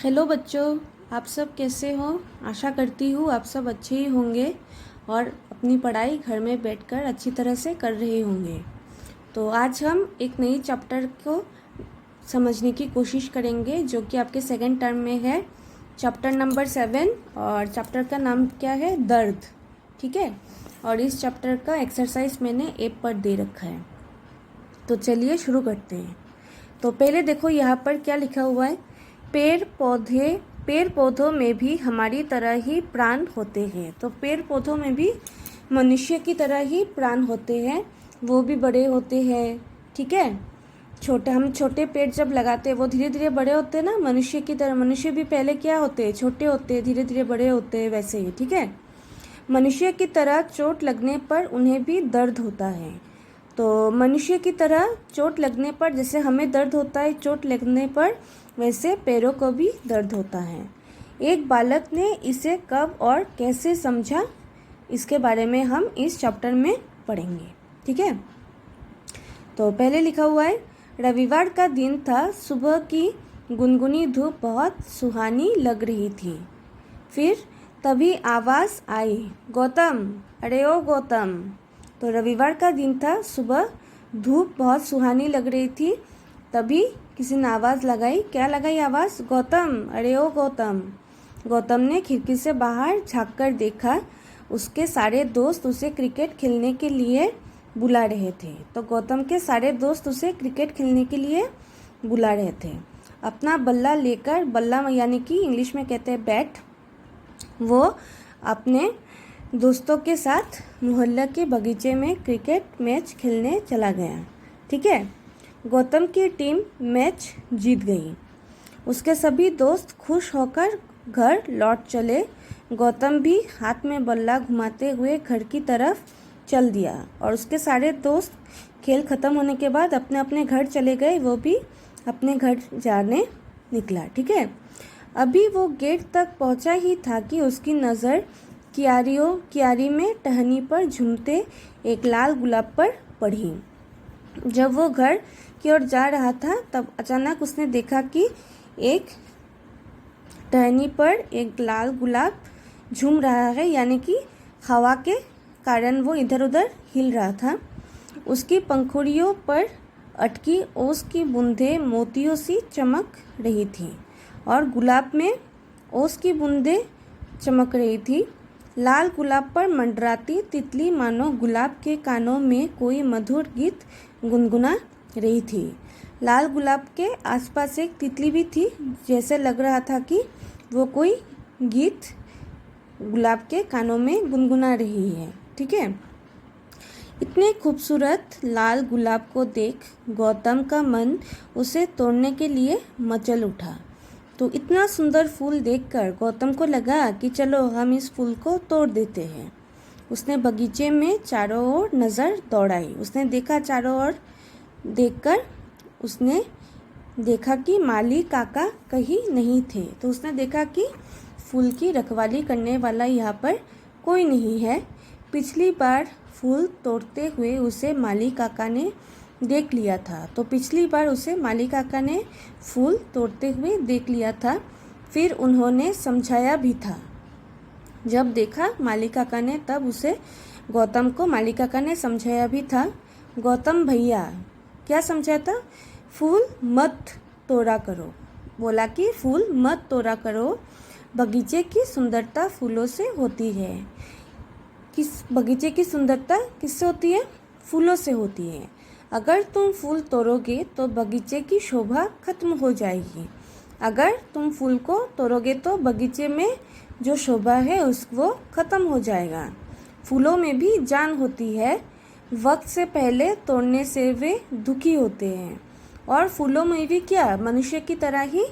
Hello बच्चों, आप सब कैसे हो। आशा करती हूँ आप सब अच्छे ही होंगे और अपनी पढ़ाई घर में बैठकर अच्छी तरह से कर रहे होंगे। तो आज हम एक नई चैप्टर को समझने की कोशिश करेंगे जो कि आपके सेकंड टर्म में है, चैप्टर नंबर 7। और चैप्टर का नाम क्या है? दर्द। ठीक है। और इस चैप्टर का एक्सरसाइज मैंने ऐप पर दे रखा है। तो चलिए शुरू करते हैं। तो पहले देखो यहाँ पर क्या लिखा हुआ है। पेड़ पौधों में भी हमारी तरह ही प्राण होते हैं। तो पेड़ पौधों में भी मनुष्य की तरह ही प्राण होते हैं, वो भी बड़े होते हैं। ठीक है। हम छोटे पेड़ जब लगाते हैं वो धीरे धीरे बड़े होते हैं ना, मनुष्य की तरह। मनुष्य भी पहले क्या होते हैं? छोटे होते हैं, धीरे धीरे बड़े होते हैं, वैसे ही। ठीक है। मनुष्य की तरह चोट लगने पर उन्हें भी दर्द होता है। तो मनुष्य की तरह चोट लगने पर जैसे हमें दर्द होता है चोट लगने पर, वैसे पैरों को भी दर्द होता है। एक बालक ने इसे कब और कैसे समझा, इसके बारे में हम इस चैप्टर में पढ़ेंगे। ठीक है। तो पहले लिखा हुआ है, रविवार का दिन था। सुबह की गुनगुनी धूप बहुत सुहानी लग रही थी। फिर तभी आवाज़ आई, गौतम, अरे ओ गौतम। तो रविवार का दिन था, सुबह धूप बहुत सुहानी लग रही थी। तभी किसी ने आवाज़ लगाई। क्या लगाई आवाज़? गौतम, अरे ओ गौतम। गौतम ने खिड़की से बाहर झाँक कर देखा। उसके सारे दोस्त उसे क्रिकेट खेलने के लिए बुला रहे थे। तो गौतम के सारे दोस्त उसे क्रिकेट खेलने के लिए बुला रहे थे। अपना बल्ला लेकर, बल्ला यानी कि इंग्लिश में कहते हैं बैट, वो अपने दोस्तों के साथ मोहल्ला के बगीचे में क्रिकेट मैच खेलने चला गया। ठीक है। गौतम की टीम मैच जीत गई। उसके सभी दोस्त खुश होकर घर लौट चले। गौतम भी हाथ में बल्ला घुमाते हुए घर की तरफ चल दिया और उसके सारे दोस्त खेल खत्म होने के बाद अपने अपने घर चले गए। वो भी अपने घर जाने निकला। ठीक है। अभी वो गेट तक पहुंचा ही था कि उसकी नज़र क्यारी में टहनी पर झूमते एक लाल गुलाब पर पड़ी। जब वो घर की ओर जा रहा था तब अचानक उसने देखा कि एक टहनी पर एक लाल गुलाब झूम रहा है, यानी कि हवा के कारण वो इधर उधर हिल रहा था। उसकी पंखुड़ियों पर अटकी ओस की बूंदें मोतियों सी चमक रही थी और गुलाब में ओस की बूंदें चमक रही थी। लाल गुलाब पर मंडराती तितली मानो गुलाब के कानों में कोई मधुर गीत गुनगुना रही थी। लाल गुलाब के आसपास एक तितली भी थी, जैसे लग रहा था कि वो कोई गीत गुलाब के कानों में गुनगुना रही है। ठीक है। इतने खूबसूरत लाल गुलाब को देख गौतम का मन उसे तोड़ने के लिए मचल उठा। तो इतना सुंदर फूल देखकर गौतम को लगा कि चलो हम इस फूल को तोड़ देते हैं। उसने बगीचे में चारों ओर नज़र दौड़ाई। उसने देखा, चारों ओर देखकर उसने देखा कि माली काका कहीं नहीं थे। तो उसने देखा कि फूल की रखवाली करने वाला यहाँ पर कोई नहीं है। पिछली बार फूल तोड़ते हुए उसे माली काका ने देख लिया था। तो पिछली बार उसे माली काका ने फूल तोड़ते हुए देख लिया था। फिर उन्होंने समझाया भी था। जब देखा माली काका ने तब उसे गौतम को माली काका ने समझाया भी था। गौतम भैया, क्या समझाया था? फूल मत तोड़ा करो। बोला कि फूल मत तोड़ा करो। बगीचे की सुंदरता फूलों से होती है। बगीचे की सुंदरता किससे होती है? फूलों से होती है। अगर तुम फूल तोड़ोगे तो बगीचे की शोभा खत्म हो जाएगी। अगर तुम फूल को तोड़ोगे तो बगीचे में जो शोभा है वो खत्म हो जाएगा। फूलों में भी जान होती है। वक्त से पहले तोड़ने से वे दुखी होते हैं। और फूलों में भी क्या, मनुष्य की तरह ही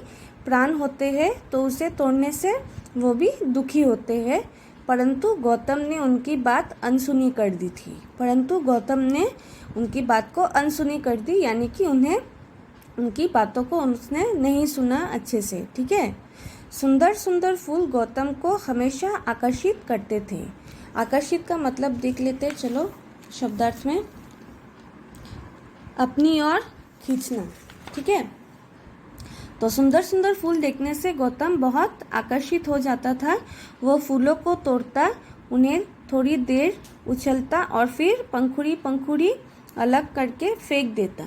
प्राण होते हैं। तो उसे तोड़ने से वो भी दुखी होते हैं। परंतु गौतम ने उनकी बात अनसुनी कर दी थी। परंतु गौतम ने उनकी बात को अनसुनी कर दी, यानी कि उन्हें उनकी बातों को उसने नहीं सुना अच्छे से। ठीक है। सुंदर सुंदर फूल गौतम को हमेशा आकर्षित करते थे। आकर्षित का मतलब देख लेते चलो शब्दार्थ में। अपनी ओर खींचना। ठीक है। तो सुंदर सुंदर फूल देखने से गौतम बहुत आकर्षित हो जाता था। वो फूलों को तोड़ता, उन्हें थोड़ी देर उछलता और फिर पंखुड़ी अलग करके फेंक देता।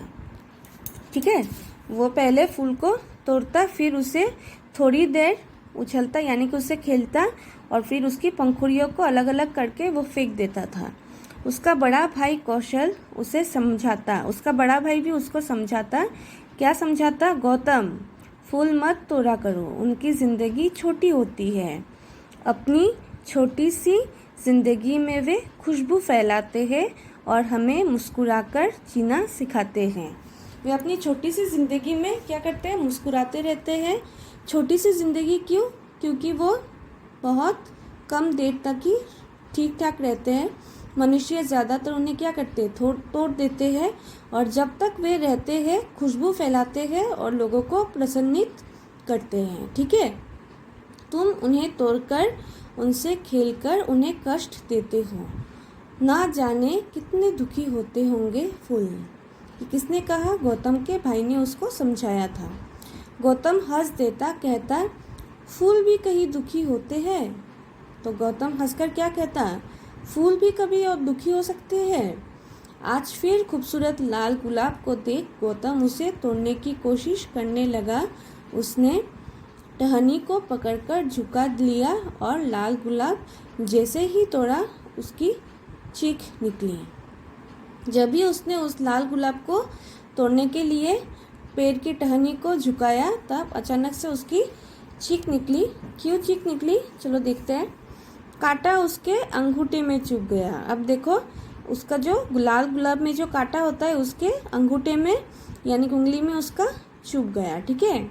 ठीक है, वो पहले फूल को तोड़ता, फिर उसे थोड़ी देर उछलता यानी कि उसे खेलता और फिर उसकी पंखुड़ियों को अलग अलग करके वो फेंक देता था। उसका बड़ा भाई कौशल उसे समझाता, उसका बड़ा भाई भी उसको समझाता। क्या समझाता? गौतम, फूल मत तोड़ा करो, उनकी ज़िंदगी छोटी होती है। अपनी छोटी सी ज़िंदगी में वे खुशबू फैलाते हैं और हमें मुस्कुराकर जीना सिखाते हैं। वे अपनी छोटी सी ज़िंदगी में क्या करते हैं? मुस्कुराते रहते हैं। छोटी सी ज़िंदगी क्यों? क्योंकि वो बहुत कम देर तक ही ठीक ठाक रहते हैं। मनुष्य ज़्यादातर उन्हें क्या करते हैं? तोड़ देते हैं, और जब तक वे रहते हैं खुशबू फैलाते हैं और लोगों को प्रसन्नित करते हैं। ठीक है, तुम उन्हें तोड़कर, उनसे खेलकर उन्हें कष्ट देते हो। ना जाने कितने दुखी होते होंगे फूल। ये किसने कहा? गौतम के भाई ने उसको समझाया था। गौतम हंस देता, कहता, फूल भी कहीं दुखी होते हैं। तो गौतम हंसकर क्या कहता? फूल भी कभी और दुखी हो सकते हैं। आज फिर खूबसूरत लाल गुलाब को देख गौतम उसे तोड़ने की कोशिश करने लगा। उसने टहनी को पकड़कर झुका लिया और लाल गुलाब जैसे ही तोड़ा उसकी चीख निकली। जब भी उसने उस लाल गुलाब को तोड़ने के लिए पेड़ की टहनी को झुकाया, तब अचानक से उसकी चीख निकली। क्यों चीख निकली? चलो देखते हैं। कांटा उसके अंगूठे में चुभ गया। अब देखो, उसका जो लाल गुलाब में जो कांटा होता है उसके अंगूठे में यानी कि उंगली में उसका चुभ गया। ठीक है,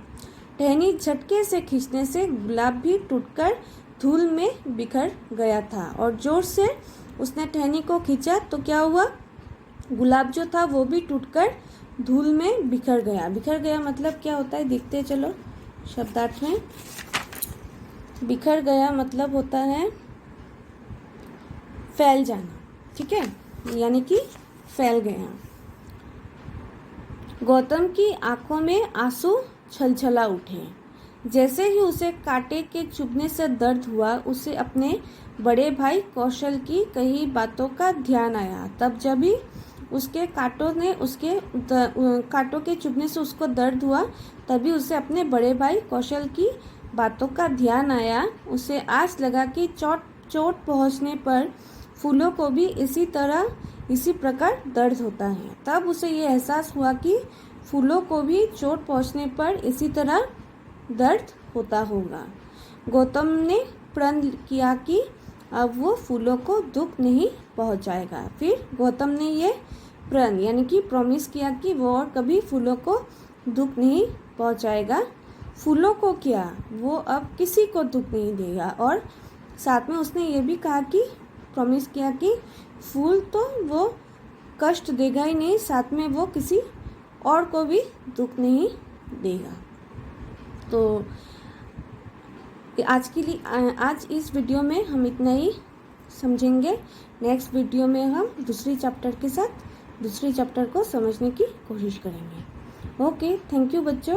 टहनी झटके से खींचने से गुलाब भी टूटकर धूल में बिखर गया था, और जोर से उसने टहनी को खींचा तो क्या हुआ? गुलाब जो था वो भी टूटकर धूल में बिखर गया। बिखर गया मतलब क्या होता है? देखते हैं चलो शब्दार्थ में। बिखर गया मतलब होता है फैल जाना। ठीक है, यानी कि फैल गया। गौतम की आंखों में आंसू छलछला उठे। जैसे ही उसे कांटे के चुभने से दर्द हुआ, उसे अपने बड़े भाई कौशल की कई बातों का ध्यान आया। तब जब भी उसके कांटों के चुभने से उसको दर्द हुआ, तभी उसे अपने बड़े भाई कौशल की बातों का ध्यान आया। उसे आस लगा कि चोट पहुंचने पर फूलों को भी इसी प्रकार दर्द होता है। तब उसे ये एहसास हुआ कि फूलों को भी चोट पहुंचने पर इसी तरह दर्द होता होगा। गौतम ने प्रण किया कि अब वो फूलों को दुख नहीं पहुंचाएगा। फिर गौतम ने ये प्रण यानी कि प्रॉमिस किया कि वो और कभी फूलों को दुख नहीं पहुंचाएगा। फूलों को क्या, वो अब किसी को दुख नहीं देगा। और साथ में उसने ये भी कहा कि प्रॉमिस किया कि फूल तो वो कष्ट देगा ही नहीं, साथ में वो किसी और को भी दुख नहीं देगा। तो आज इस वीडियो में हम इतना ही समझेंगे। नेक्स्ट वीडियो में हम दूसरी चैप्टर को समझने की कोशिश करेंगे। ओके, थैंक यू बच्चों।